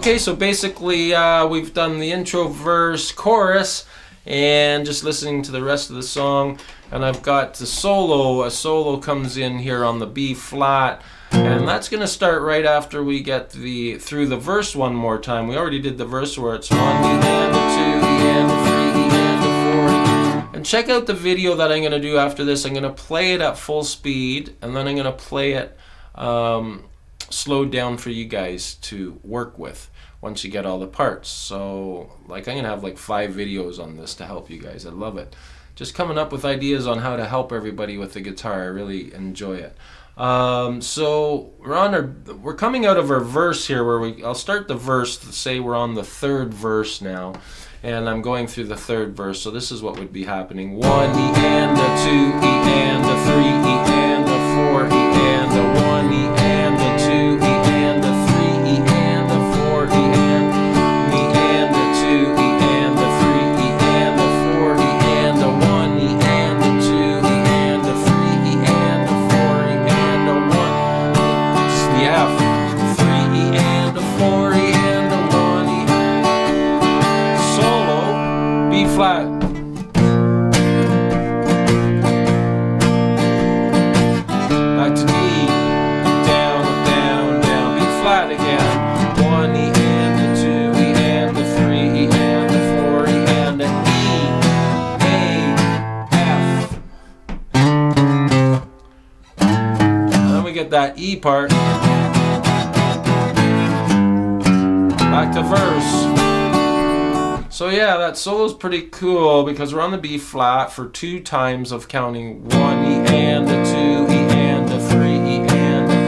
Okay, so basically we've done the intro, verse, chorus, and just listening to the rest of the song. And I've got the solo. A solo comes in here on the B flat, and that's going to start right after we get through the verse one more time. We already did the verse where it's 1 E and a 2 E and a 3 E and a 4 E. And check out the video that I'm going to do after this. I'm going to play it at full speed, and then I'm going to play it slowed down for you guys to work with once you get all the parts. So like I'm gonna have like 5 videos on this to help you guys. I love it. Just coming up with ideas on how to help everybody with the guitar. I really enjoy it. So we're coming out of our verse here where I'll start the verse to say we're on the 3rd verse now, and I'm going through the 3rd verse. So this is what would be happening: 1 E and a 2 E and a 3 E and a 4 E and a 1 E and a 2 E and a 3 E and a 4 E and a 2 E and a 3 E and a 4 E and a 1 E and a 2 E and a 3 E and a 4 E and a 1. It's the F. 3 E and a 4 E and a 1 E. Solo, B flat. Back to D. Down, down, down. B flat again. 1 E and a 2 E and a 3 E and a 4 E and a E, A, F. And then we get that E part. Back to verse. So yeah, that solo's pretty cool because we're on the B flat for 2 times of counting 1 E and a 2 E and a 3 E and a.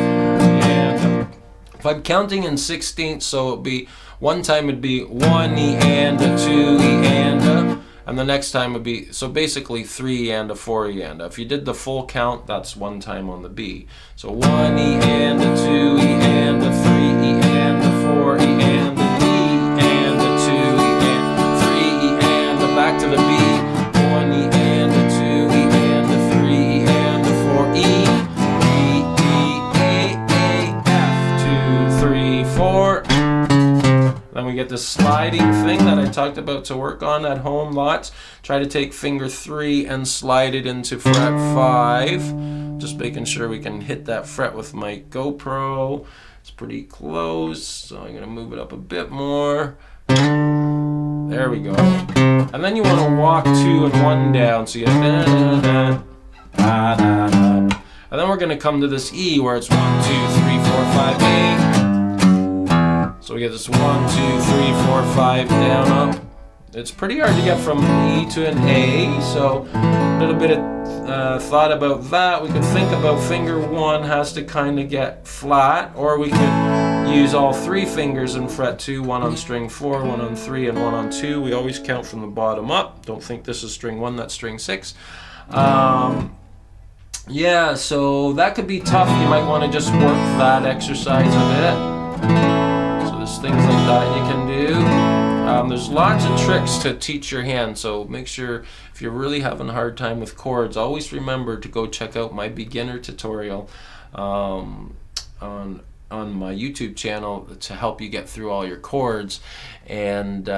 If I'm counting in 16ths, so it'd be one time it'd be 1 E and a 2 E and a, and the next time would be, so basically 3 E and a 4 E and a. If you did the full count, that's one time on the B. So 1 E and a 2 E and a 3 E and a 4 E and a D and a 2 E and 3 E and a, back to the B. 1 E and a 2 E and a 3 E and a 4 E. E, E, A, A, F. 2, 3, 4. Then we get this sliding thing that I talked about to work on at home lots. Try to take finger 3 and slide it into fret 5. Just making sure we can hit that fret with my GoPro. It's pretty close, so I'm going to move it up a bit more. There we go. And then you want to walk 2 and 1 down, so you get da, da, da, da, da, da. And then we're going to come to this E where it's 1, 2, 3, 4, 5, 8. So we get this 1, 2, 3, 4, 5 down, up. It's pretty hard to get from an E to an A, so a little bit of thought about that. We could think about finger 1 has to kind of get flat, or we could use all 3 fingers in fret 2, 1 on string 4, 1 on 3, and 1 on 2. We always count from the bottom up. Don't think this is string 1, that's string 6. Yeah, so that could be tough. You might want to just work that exercise a bit. So there's things like that you can do. There's lots of tricks to teach your hand, so make sure if you're really having a hard time with chords, always remember to go check out my beginner tutorial on my YouTube channel to help you get through all your chords, and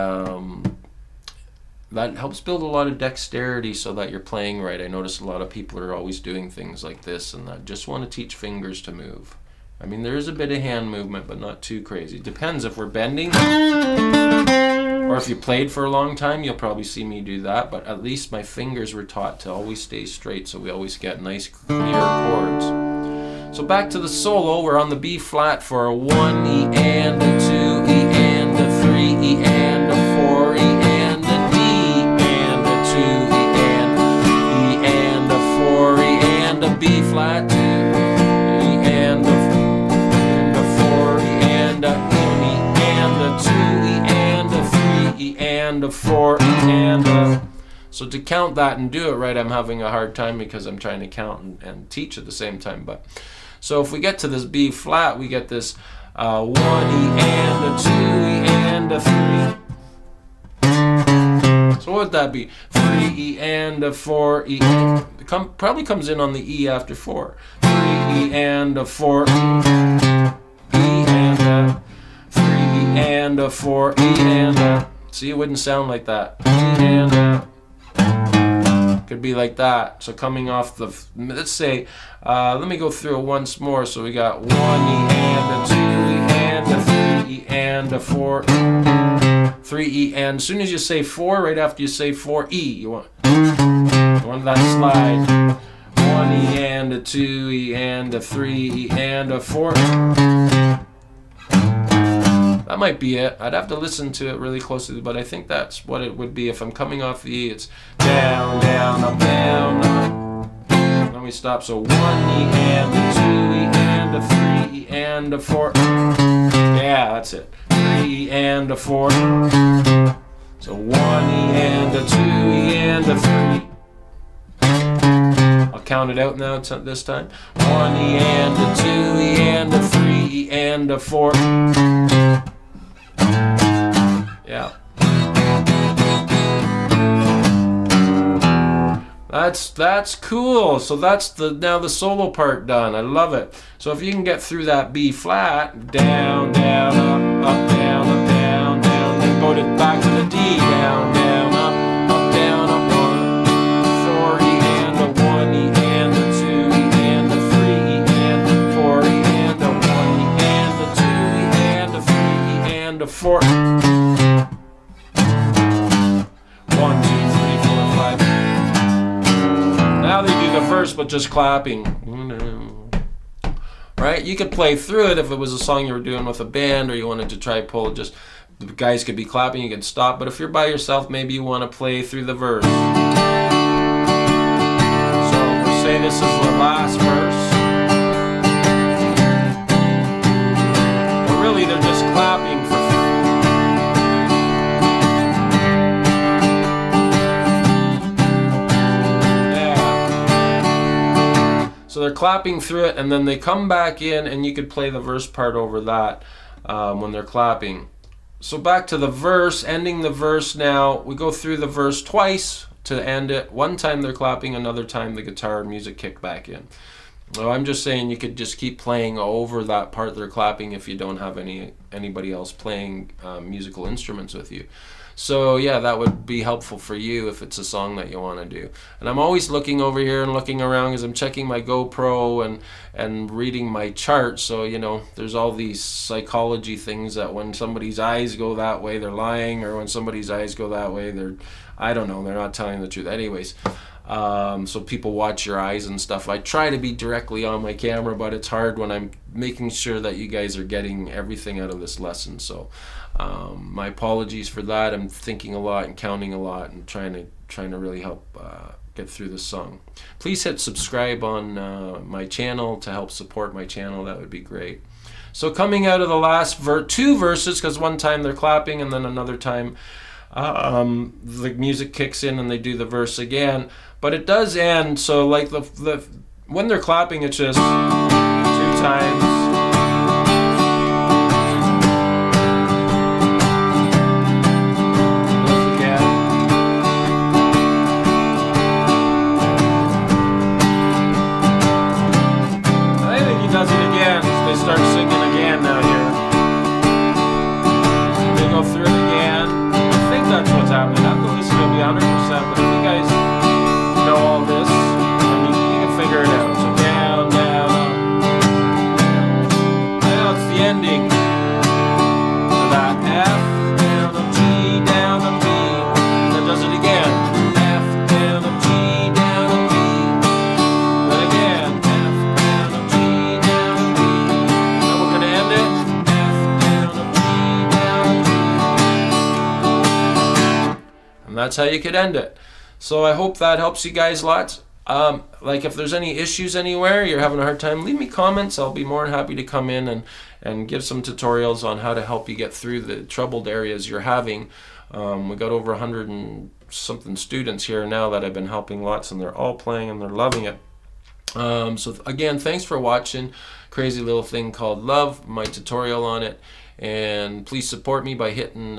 that helps build a lot of dexterity so that you're playing right. I notice a lot of people are always doing things like this and that just want to teach fingers to move. I mean, there is a bit of hand movement, but not too crazy. Depends if we're bending, or if you played for a long time, you'll probably see me do that, but at least my fingers were taught to always stay straight, so we always get nice, clear chords. So back to the solo, we're on the B flat for a 1 E and a 2 E and a 3 E and a 4 E and a D and a 2 E and a 4 E and a B flat 2 E and a 4 E and a 1 E and a 2 E and a 3 E and a 4 E and a. So to count that and do it right, I'm having a hard time because I'm trying to count and teach at the same time. But so if we get to this B flat, we get this 1 E and a 2 E and a 3. So what would that be? 3 E and a 4 E. Probably comes in on the E after 4. 3 E and a 4 E and a 3 E and a 4, E and a. See, it wouldn't sound like that. E and a. Could be like that. So coming off the, let's say, let me go through it once more. So we got 1 E and a 2 E and a 3 E and a 4, 3 E, and as soon as you say 4, right after you say 4 E, you want that slide. 1 E and a 2 E and a 3 E and a 4. That might be it. I'd have to listen to it really closely, but I think that's what it would be. If I'm coming off the E, it's down, down, up, down, up. Then we stop. So 1 E and a 2 E and a 3 E and a 4. Yeah, that's it. 3 E and a 4. So 1 E and a 2 E and a 3. I'll count it out now this time. 1 E and a 2 E and a 3 E and a 4. Yeah. That's cool. So that's now the solo part done. I love it. So if you can get through that B flat, down, down, up, down, up, down, down, then go back to the D, down, down, up, down, up, 1, 4 E and a 1 E and a 2 E and a 3 E and a 4 E and a 1 E and a 2 E and a 3 E and a 4. 1, 2, 3, 4, 5. Now they do the verse, but just clapping. Right? You could play through it if it was a song you were doing with a band, or you wanted to try pull it. Just the guys could be clapping, you could stop. But if you're by yourself, maybe you want to play through the verse. So we'll say this is the last verse. But really, they're just clapping for. So they're clapping through it, and then they come back in, and you could play the verse part over that when they're clapping. So back to the verse, ending the verse now. We go through the verse twice to end it. One time they're clapping, another time the guitar and music kick back in. So I'm just saying you could just keep playing over that part they're clapping if you don't have anybody else playing musical instruments with you. So yeah, that would be helpful for you if it's a song that you want to do. And I'm always looking over here and looking around as I'm checking my GoPro and reading my chart. So, you know, there's all these psychology things that when somebody's eyes go that way, they're lying, or when somebody's eyes go that way, I don't know, they're not telling the truth. Anyways, so people watch your eyes and stuff. I try to be directly on my camera, but it's hard when I'm making sure that you guys are getting everything out of this lesson. So my apologies for that. I'm thinking a lot and counting a lot and trying to really help get through this song. Please hit subscribe on my channel to help support my channel. That would be great. So coming out of the last two verses, because one time they're clapping and then another time the music kicks in and they do the verse again, but it does end. So like when they're clapping, it's just 2 times. Does it again. They start singing again now here. They go through it again. I think that's what's happening. I have to listen to it 100%, but if you guys know all this, then you can figure it out. So down, down, up. Now it's the ending. So that F, down, up, G, down, up, B. Then does it again. F, down, up, G, down, up, B. Then again. That's how you could end it. So I hope that helps you guys lots. Like if there's any issues anywhere, you're having a hard time, leave me comments. I'll be more than happy to come in and give some tutorials on how to help you get through the troubled areas you're having. We got over 100 and something students here now that I've been helping lots, and they're all playing and they're loving it. So again, thanks for watching Crazy Little Thing Called Love, my tutorial on it. And please support me by hitting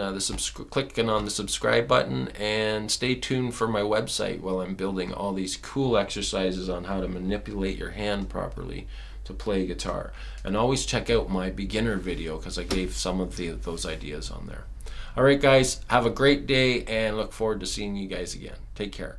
clicking on the subscribe button, and stay tuned for my website while I'm building all these cool exercises on how to manipulate your hand properly to play guitar. And always check out my beginner video because I gave some of those ideas on there. Alright guys, have a great day and look forward to seeing you guys again. Take care.